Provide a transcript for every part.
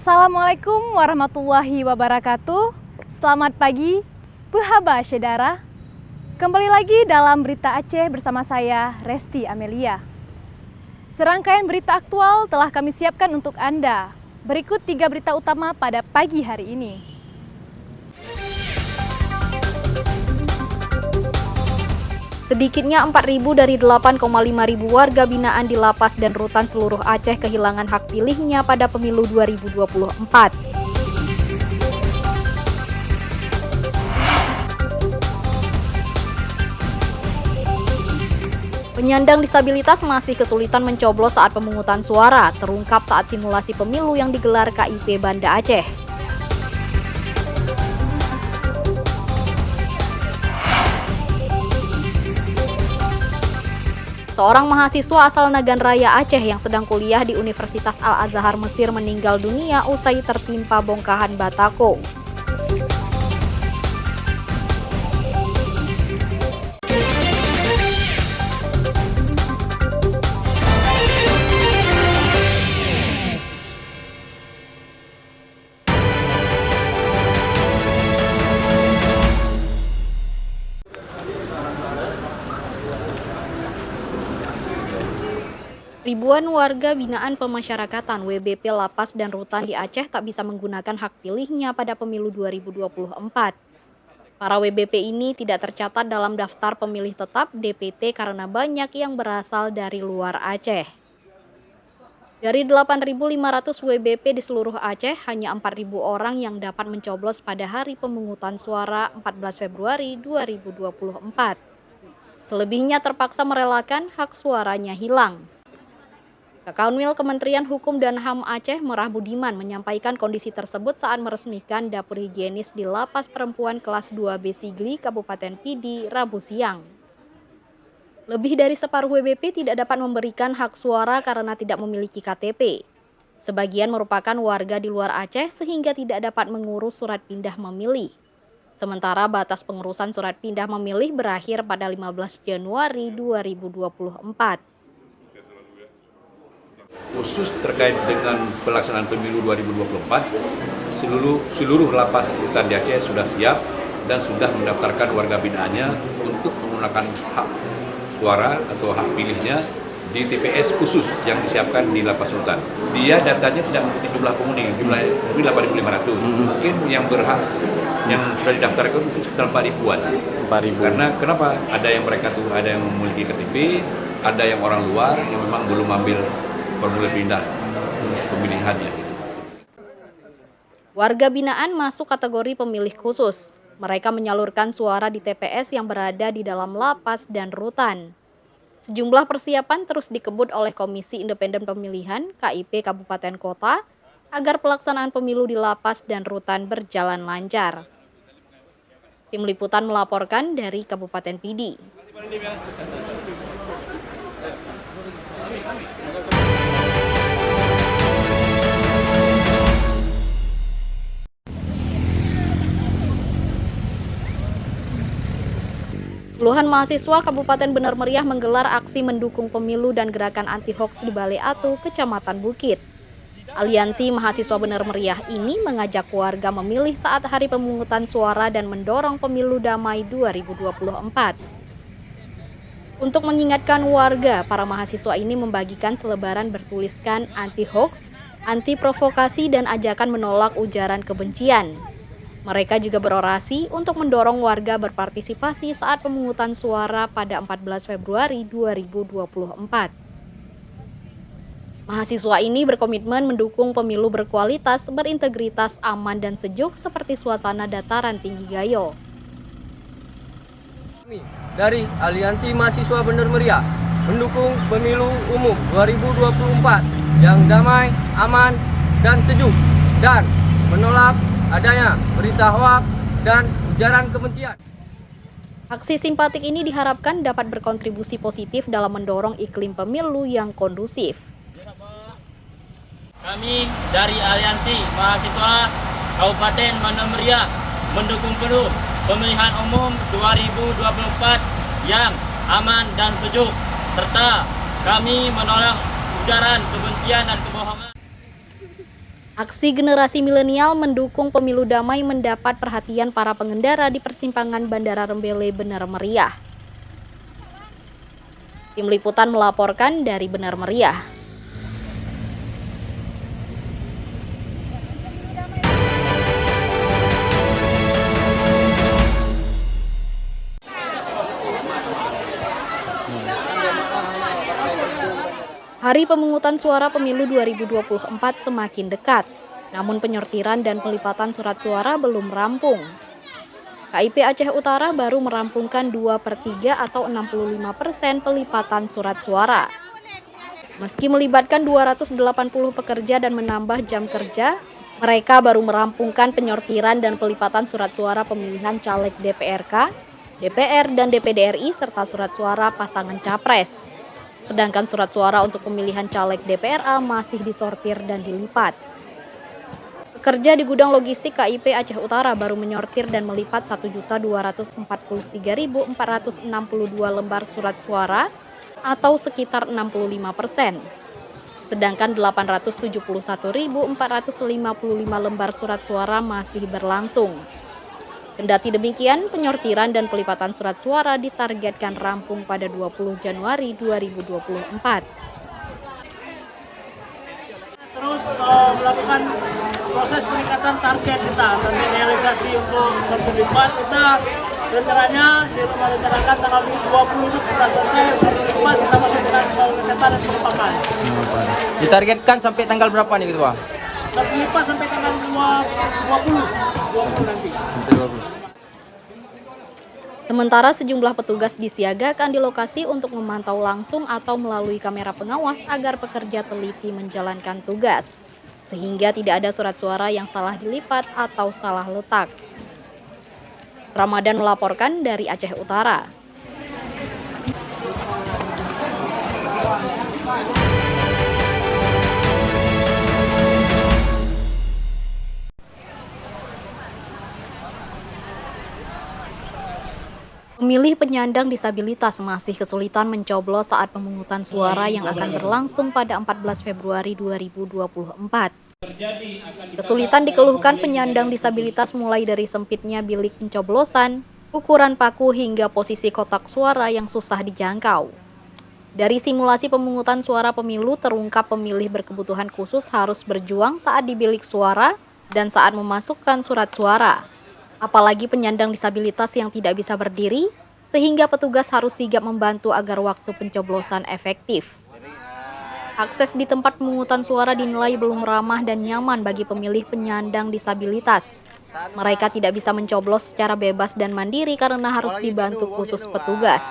Assalamualaikum warahmatullahi wabarakatuh. Selamat pagi, Buhaba Syedara. Kembali lagi dalam Berita Aceh bersama saya, Resti Amelia. Serangkaian berita aktual telah kami siapkan untuk Anda. Berikut 3 berita utama pada pagi hari ini. Sedikitnya 4.000 dari 8,5 ribu warga binaan di lapas dan rutan seluruh Aceh kehilangan hak pilihnya pada pemilu 2024. Penyandang disabilitas masih kesulitan mencoblos saat pemungutan suara, terungkap saat simulasi pemilu yang digelar KIP Banda Aceh. Seorang mahasiswa asal Nagan Raya Aceh yang sedang kuliah di Universitas Al-Azhar Mesir meninggal dunia usai tertimpa bongkahan batako. Ribuan warga binaan pemasyarakatan WBP Lapas dan Rutan di Aceh tak bisa menggunakan hak pilihnya pada pemilu 2024. Para WBP ini tidak tercatat dalam daftar pemilih tetap DPT karena banyak yang berasal dari luar Aceh. Dari 8.500 WBP di seluruh Aceh, hanya 4.000 orang yang dapat mencoblos pada hari pemungutan suara 14 Februari 2024. Selebihnya terpaksa merelakan hak suaranya hilang. Kakaunwil Kementerian Hukum dan HAM Aceh Merah Budiman menyampaikan kondisi tersebut saat meresmikan dapur higienis di Lapas Perempuan Kelas 2B Sigli, Kabupaten Pidi, Rabu siang. Lebih dari separuh WBP tidak dapat memberikan hak suara karena tidak memiliki KTP. Sebagian merupakan warga di luar Aceh sehingga tidak dapat mengurus surat pindah memilih. Sementara batas pengurusan surat pindah memilih berakhir pada 15 Januari 2024. Khusus terkait dengan pelaksanaan pemilu 2024, seluruh lapas rutan di Aceh sudah siap dan sudah mendaftarkan warga binaannya untuk menggunakan hak suara atau hak pilihnya di TPS khusus yang disiapkan di lapas rutan. Dia datanya tidak mengikuti jumlah penghuni, jumlahnya lebih 8.500. Mungkin yang berhak yang sudah didaftarkan mungkin sekitar 4.000-an. 4.000. Karena kenapa? Ada yang mereka tuh ada yang memiliki KTP, ada yang orang luar yang memang belum ambil formulir pindah pemilihannya. Warga binaan masuk kategori pemilih khusus. Mereka menyalurkan suara di TPS yang berada di dalam lapas dan rutan. Sejumlah persiapan terus dikebut oleh Komisi Independen Pemilihan KIP Kabupaten Kota agar pelaksanaan pemilu di lapas dan rutan berjalan lancar. Tim Liputan melaporkan dari Kabupaten Pidi. Puluhan mahasiswa Kabupaten Bener Meriah menggelar aksi mendukung pemilu dan gerakan anti-hoax di Balai Atu, Kecamatan Bukit. Aliansi Mahasiswa Bener Meriah ini mengajak warga memilih saat hari pemungutan suara dan mendorong pemilu damai 2024. Untuk mengingatkan warga, para mahasiswa ini membagikan selebaran bertuliskan anti-hoax, anti-provokasi, dan ajakan menolak ujaran kebencian. Mereka juga berorasi untuk mendorong warga berpartisipasi saat pemungutan suara pada 14 Februari 2024. Mahasiswa ini berkomitmen mendukung pemilu berkualitas, berintegritas, aman, dan sejuk seperti suasana dataran tinggi Gayo. Dari Aliansi Mahasiswa Bener Meriah mendukung pemilu umum 2024 yang damai, aman, dan sejuk, dan menolak adanya berita hoaks dan ujaran kebencian. Aksi simpatik ini diharapkan dapat berkontribusi positif dalam mendorong iklim pemilu yang kondusif. Kami dari Aliansi Mahasiswa Kabupaten Bener Meriah mendukung penuh pemilihan umum 2024 yang aman dan sejuk, serta kami menolak ujaran kebencian dan kebohongan. Aksi generasi milenial mendukung pemilu damai mendapat perhatian para pengendara di persimpangan Bandara Rembele Bener Meriah. Tim Liputan melaporkan dari Bener Meriah. Hari pemungutan suara pemilu 2024 semakin dekat, namun penyortiran dan pelipatan surat suara belum rampung. KIP Aceh Utara baru merampungkan 2/3 atau 65% pelipatan surat suara. Meski melibatkan 280 pekerja dan menambah jam kerja, mereka baru merampungkan penyortiran dan pelipatan surat suara pemilihan caleg DPRK, DPR, dan DPD RI serta surat suara pasangan capres. Sedangkan surat suara untuk pemilihan caleg DPRA masih disortir dan dilipat. Pekerja di gudang logistik KIP Aceh Utara baru menyortir dan melipat 1.243.462 lembar surat suara atau sekitar 65%. Sedangkan 871.455 lembar surat suara masih berlangsung. Kendati demikian, penyortiran dan pelipatan surat suara ditargetkan rampung pada 20 Januari 2024. Terus melakukan proses peningkatan target kita, nanti realisasi untuk sertifikat kita rencananya direncanakan tanggal 20 itu sudah selesai sertifikat, kita masuk dengan kesehatan dan pengepakan. Ditargetkan sampai tanggal berapa nih Ketua? Sertifikat sampai tanggal 20 nanti. Sampai 20. Sementara sejumlah petugas disiagakan di lokasi untuk memantau langsung atau melalui kamera pengawas agar pekerja teliti menjalankan tugas, sehingga tidak ada surat suara yang salah dilipat atau salah letak. Ramadan melaporkan dari Aceh Utara. Pemilih penyandang disabilitas masih kesulitan mencoblos saat pemungutan suara yang akan berlangsung pada 14 Februari 2024. Kesulitan dikeluhkan penyandang disabilitas mulai dari sempitnya bilik pencoblosan, ukuran paku hingga posisi kotak suara yang susah dijangkau. Dari simulasi pemungutan suara pemilu terungkap pemilih berkebutuhan khusus harus berjuang saat di bilik suara dan saat memasukkan surat suara. Apalagi penyandang disabilitas yang tidak bisa berdiri, sehingga petugas harus sigap membantu agar waktu pencoblosan efektif. Akses di tempat pemungutan suara dinilai belum ramah dan nyaman bagi pemilih penyandang disabilitas. Mereka tidak bisa mencoblos secara bebas dan mandiri karena harus dibantu khusus petugas.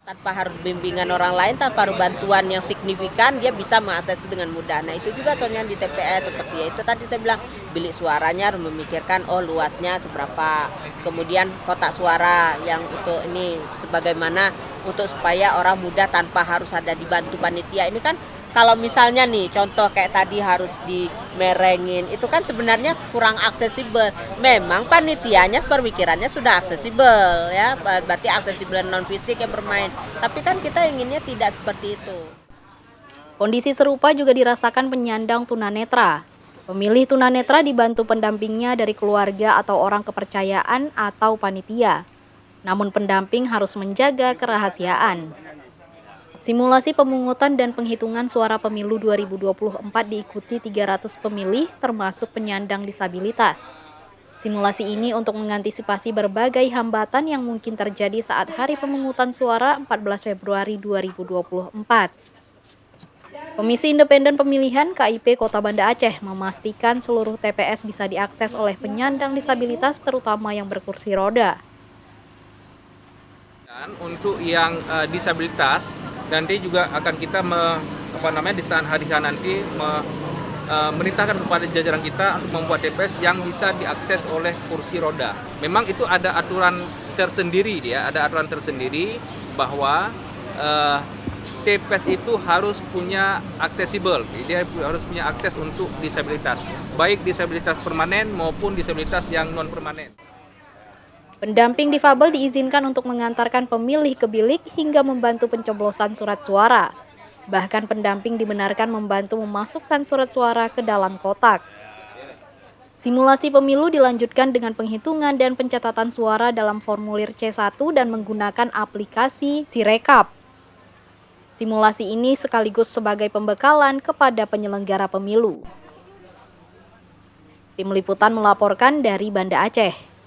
Tanpa harus bimbingan orang lain, tanpa harus bantuan yang signifikan, dia bisa mengakses itu dengan mudah. Nah itu juga soalnya di TPS seperti itu tadi saya bilang, bilik suaranya harus memikirkan luasnya seberapa, kemudian kotak suara yang untuk ini sebagaimana untuk supaya orang mudah tanpa harus ada dibantu panitia. Ini kan kalau misalnya nih contoh kayak tadi harus dimerengin, itu kan sebenarnya kurang aksesibel. Memang panitianya pemikirannya sudah aksesibel ya, berarti aksesibel non fisik yang bermain. Tapi kan kita inginnya tidak seperti itu. Kondisi serupa juga dirasakan penyandang tunanetra. Pemilih tunanetra dibantu pendampingnya dari keluarga atau orang kepercayaan atau panitia. Namun pendamping harus menjaga kerahasiaan. Simulasi pemungutan dan penghitungan suara pemilu 2024 diikuti 300 pemilih termasuk penyandang disabilitas. Simulasi ini untuk mengantisipasi berbagai hambatan yang mungkin terjadi saat hari pemungutan suara 14 Februari 2024. Komisi Independen Pemilihan KIP Kota Banda Aceh memastikan seluruh TPS bisa diakses oleh penyandang disabilitas terutama yang berkursi roda. Untuk yang disabilitas, nanti juga akan kita di saat hari nanti merintahkan kepada jajaran kita untuk membuat TPS yang bisa diakses oleh kursi roda. Memang itu ada aturan tersendiri bahwa TPS itu harus punya aksesibel, dia harus punya akses untuk disabilitas, baik disabilitas permanen maupun disabilitas yang non permanen. Pendamping difabel diizinkan untuk mengantarkan pemilih ke bilik hingga membantu pencoblosan surat suara. Bahkan pendamping dibenarkan membantu memasukkan surat suara ke dalam kotak. Simulasi pemilu dilanjutkan dengan penghitungan dan pencatatan suara dalam formulir C1 dan menggunakan aplikasi Sirekap. Simulasi ini sekaligus sebagai pembekalan kepada penyelenggara pemilu. Tim Liputan melaporkan dari Banda Aceh.